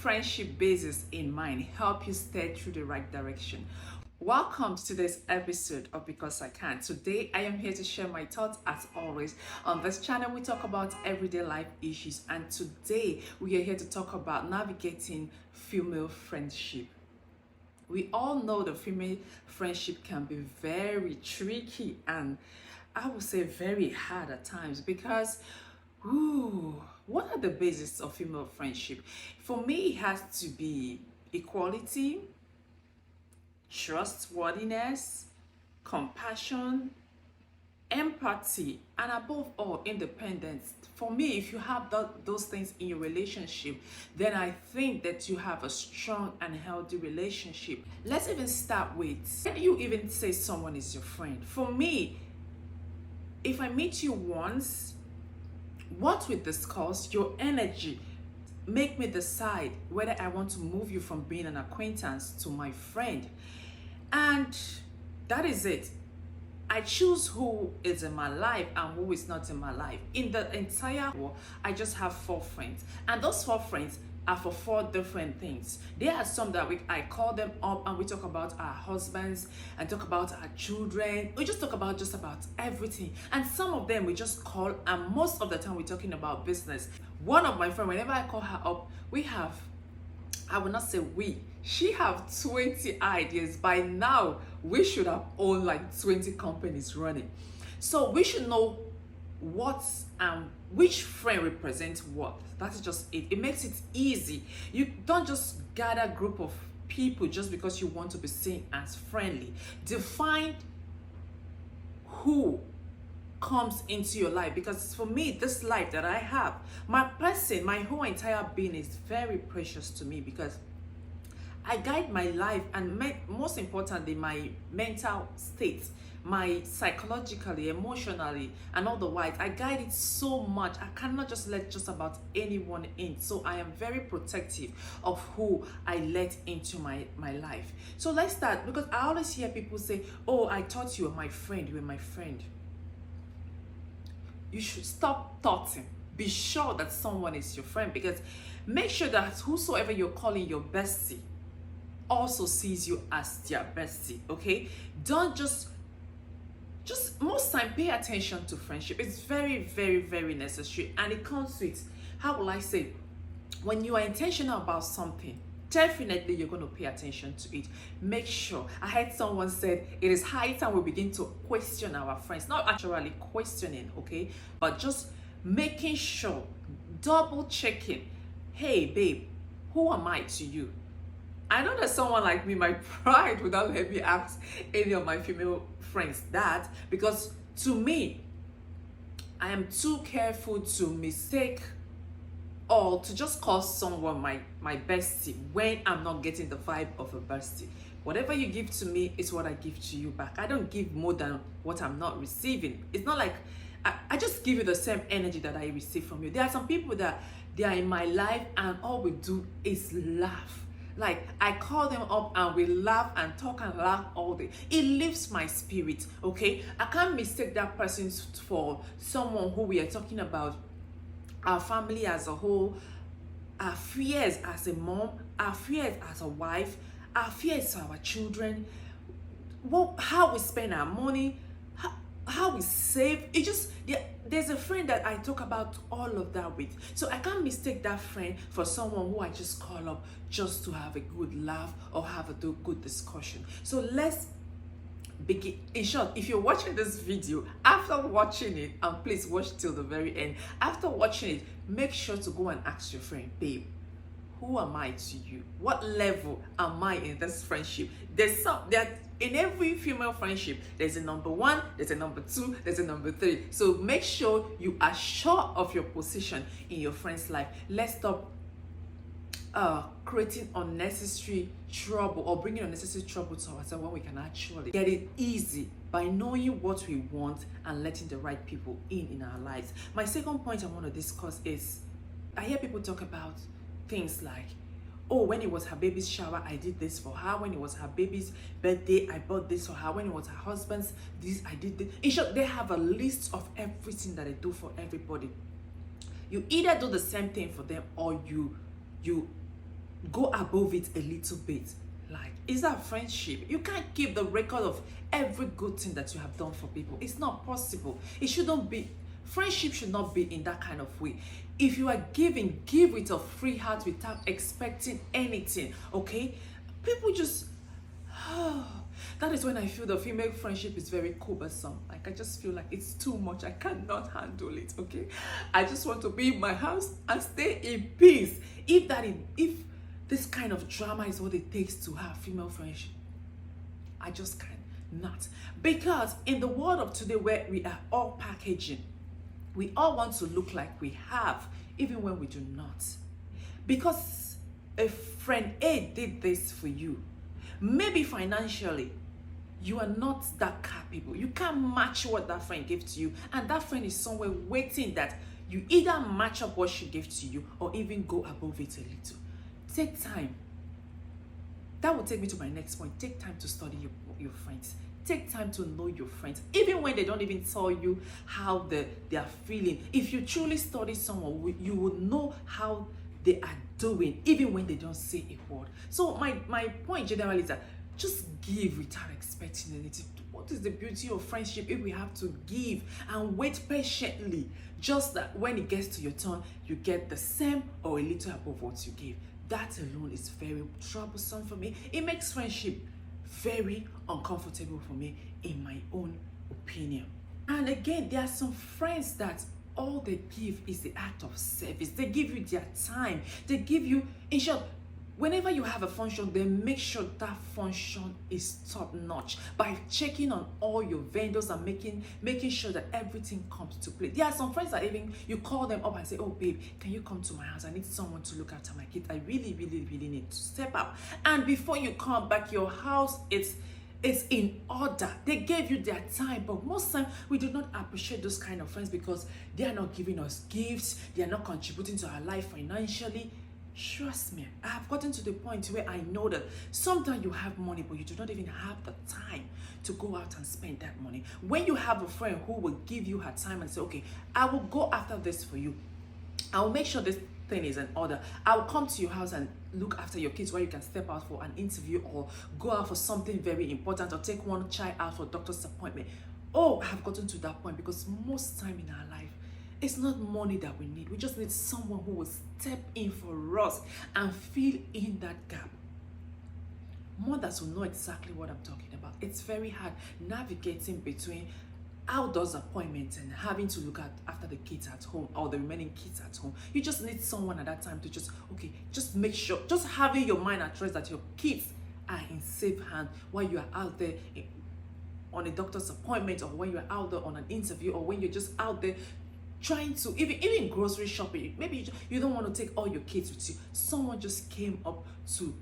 friendship basis in mind help you steer through the right direction. Welcome to today's episode of Because I Can. Today I am here to share my thoughts as always. On this channel we talk about everyday life issues, and today we are here to talk about navigating female friendship. We all know the female friendship can be very tricky and I would say very hard at times because what are the bases of female friendship? For me, it has to be equality, trustworthiness, compassion, empathy, and above all, independence. For me, if you have those things in your relationship, then I think that you have a strong and healthy relationship. Let's even start with, when you even say someone is your friend. For me, if I meet you once, what we discuss, your energy, make me decide whether I want to move you from being an acquaintance to my friend. And that is it. I choose who is in my life and who is not in my life. In the entire world, I just have 4 friends. And those 4 friends are for 4 different things. There are some that I call them up and we talk about our husbands and talk about our children. We just talk about just about everything. And some of them we just call, and most of the time we're talking about business. One of my friends, whenever I call her up, we have, I will not say we, she have 20 ideas. By now, we should have owned like 20 companies running. So we should know what and which friend represents what. That is just it. It makes it easy. You don't just gather a group of people just because you want to be seen as friendly. Define who comes into your life, because for me, this life that I have, my person, my whole entire being is very precious to me because I guide my life and most importantly my mental state, my psychologically, emotionally, and otherwise. I guide it so much. I cannot just let just about anyone in. So I am very protective of who I let into my life. So let's start, because I always hear people say, oh, I thought you were my friend. You were my friend. You should stop thoughting. Be sure that someone is your friend, because make sure that whosoever you're calling your bestie also sees you as their bestie, okay? Don't just most time pay attention to friendship. It's very, very, very necessary, and it comes with, how will I say, when you are intentional about something, definitely you're going to pay attention to it. Make sure. I heard someone said it is high time we begin to question our friends, not actually questioning, okay, but just making sure, double checking. Hey babe, who am I to you? I know that someone like me, my pride would not let me ask any of my female friends that, because to me, I am too careful to mistake or to just call someone my bestie when I'm not getting the vibe of a bestie. Whatever you give to me is what I give to you back. I don't give more than what I'm not receiving. It's not like I just give you the same energy that I receive from you. There are some people that they are in my life and all we do is laugh. Like, I call them up and we laugh and talk and laugh all day. It lifts my spirit, okay? I can't mistake that person for someone who we are talking about, our family as a whole, our fears as a mom, our fears as a wife, our fears to our children, how we spend our money, how we save. It just, there's a friend that I talk about all of that with. So I can't mistake that friend for someone who I just call up just to have a good laugh or have a good discussion. So let's begin. In short, if you're watching this video, after watching it, and please watch till the very end, after watching it, make sure to go and ask your friend, babe, who am I to you? What level am I in this friendship? In every female friendship, there's a number 1, there's a number 2, there's a number 3. So make sure you are sure of your position in your friend's life. Let's stop creating unnecessary trouble or bringing unnecessary trouble to ourselves when we can actually get it easy by knowing what we want and letting the right people in our lives. My second point I want to discuss is, I hear people talk about things like, oh, when it was her baby's shower, I did this for her. When it was her baby's birthday, I bought this for her. When it was her husband's, this, I did this. In short, they have a list of everything that they do for everybody. You either do the same thing for them or you go above it a little bit. Like, is that friendship? You can't keep the record of every good thing that you have done for people. It's not possible. It shouldn't be. Friendship should not be in that kind of way. If you are giving, give with a free heart without expecting anything, okay? People just, that is when I feel the female friendship is very cumbersome. Like, I just feel like it's too much. I cannot handle it, okay? I just want to be in my house and stay in peace. If this kind of drama is what it takes to have female friendship, I just cannot. Because in the world of today where we are all packaging, we all want to look like we have, even when we do not. Because a friend A did this for you, maybe financially, you are not that capable. You can't match what that friend gave to you. And that friend is somewhere waiting that you either match up what she gave to you or even go above it a little. Take time. That will take me to my next point. Take time to study your friends. Take time to know your friends. Even when they don't even tell you how they are feeling. If you truly study someone, you will know how they are doing, even when they don't say a word. So my point generally is that just give without expecting anything. What is the beauty of friendship if we have to give and wait patiently? Just that when it gets to your turn, you get the same or a little above what you gave. That alone is very troublesome for me. It makes friendship very uncomfortable for me, in my own opinion. And again, there are some friends that all they give is the act of service. They give you their time. They give you, in short, whenever you have a function, they make sure that function is top notch by checking on all your vendors and making sure that everything comes to play. There are some friends that even you call them up and say, oh babe, can you come to my house? I need someone to look after my kids. I really, really, really need to step up. And before you come back, your house it's in order. They gave you their time, but most time we do not appreciate those kind of friends because they are not giving us gifts. They are not contributing to our life financially. Trust me, I have gotten to the point where I know that sometimes you have money, but you do not even have the time to go out and spend that money. When you have a friend who will give you her time and say, okay, I will go after this for you. I will make sure this thing is in order. I will come to your house and look after your kids while you can step out for an interview or go out for something very important or take one child out for a doctor's appointment. Oh, I have gotten to that point because most time in our life, it's not money that we need. We just need someone who will step in for us and fill in that gap. Mothers will know exactly what I'm talking about. It's very hard navigating between outdoors appointments and having to look after the kids at home or the remaining kids at home. You just need someone at that time to just make sure, just having your mind at rest that your kids are in safe hands while you are out there on a doctor's appointment, or when you're out there on an interview, or when you're just out there trying to even grocery shopping. Maybe you don't want to take all your kids with you. Someone just came up to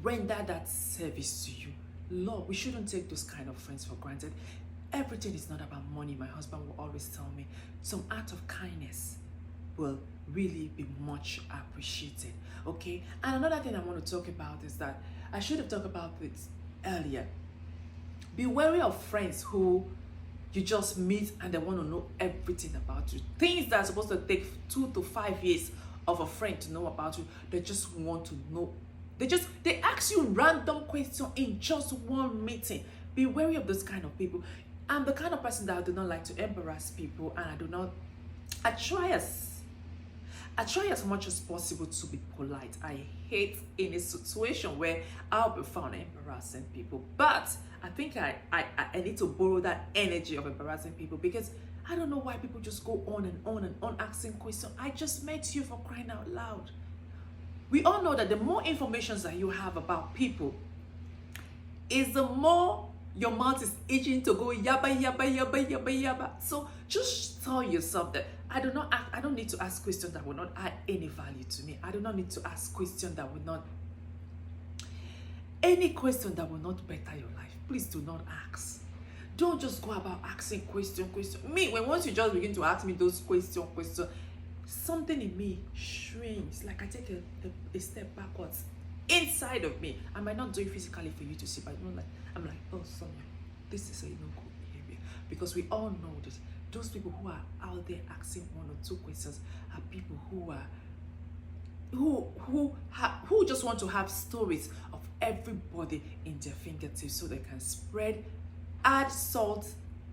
render that service to you. Lord, we shouldn't take those kind of friends for granted. Everything is not about money. My husband will always tell me some act of kindness will really be much appreciated. Okay, and another thing I want to talk about is that I should have talked about this earlier. Be wary of friends who you just meet and they want to know everything about you. Things that are supposed to take 2 to 5 years of a friend to know about you, they just want to know. They ask you random questions in just one meeting. Be wary of those kind of people. I'm the kind of person that I do not like to embarrass people, and I try as much as possible to be polite. I hate any situation where I'll be found embarrassing people. But I think I need to borrow that energy of embarrassing people, because I don't know why people just go on and on and on asking questions. I just met you, for crying out loud. We all know that the more information that you have about people is the more your mouth is itching to go yabba, yabba, yabba, yabba, yabba. So just tell yourself that I don't need to ask questions that will not add any value to me. I do not need to ask questions that will not, any question that will not better your life. Please do not ask. Don't just go about asking question. Me, once you just begin to ask me those questions, something in me shrinks. Like I take a step backwards inside of me. I might not do it physically for you to see, but I'm like, oh, Sonia, this is a no good behavior. Because we all know that those people who are out there asking 1 or 2 questions are people who are who just want to have stories of everybody in their fingertips so they can spread, add salt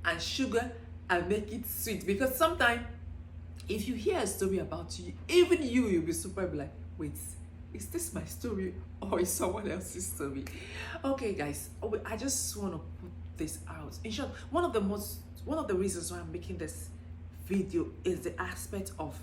and sugar and make it sweet. Because sometimes if you hear a story about you, even you'll be super like, wait, is this my story or is someone else's story? Okay guys, I just want to put this out. In short, one of the reasons why I'm making this video is the aspect of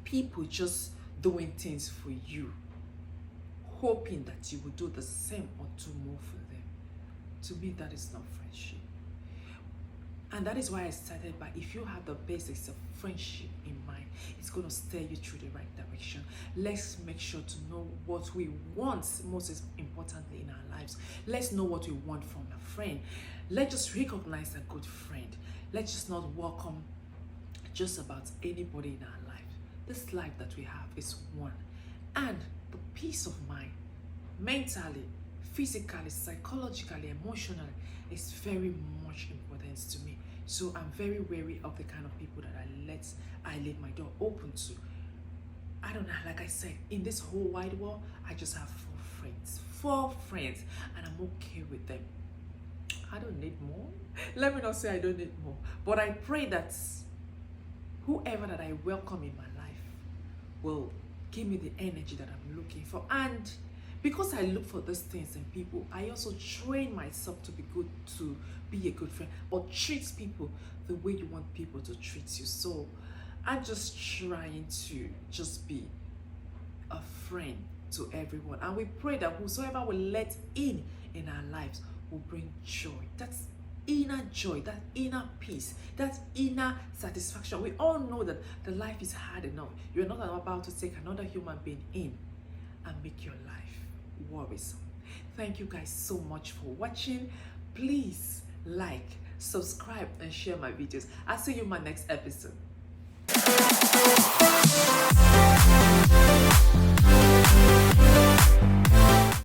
people just doing things for you, hoping that you will do the same or do more for them. To me, that is not friendship. And that is why I started by, if you have the basics of friendship in mind, it's going to steer you through the right direction. Let's make sure to know what we want, most importantly in our lives. Let's know what we want from a friend. Let's just recognize a good friend. Let's just not welcome just about anybody in our life. This life that we have is one. And the peace of mind, mentally, physically, psychologically, emotionally, is very much important to me. So I'm very wary of the kind of people that I leave my door open to. I don't know, like I said, in this whole wide world, I just have 4 friends, and I'm okay with them. I don't need more. Let me not say I don't need more, but I pray that whoever that I welcome in my life will give me the energy that I'm looking for. And because I look for these things in people, I also train myself to be a good friend, or treat people the way you want people to treat you. So I'm just trying to just be a friend to everyone, and we pray that whosoever will let in our lives will bring joy. That's inner joy, that inner peace, that inner satisfaction. We all know that the life is hard enough. You're not about to take another human being in and make your life worrisome. Thank you guys so much for watching. Please like, subscribe and share my videos. I'll see you in my next episode.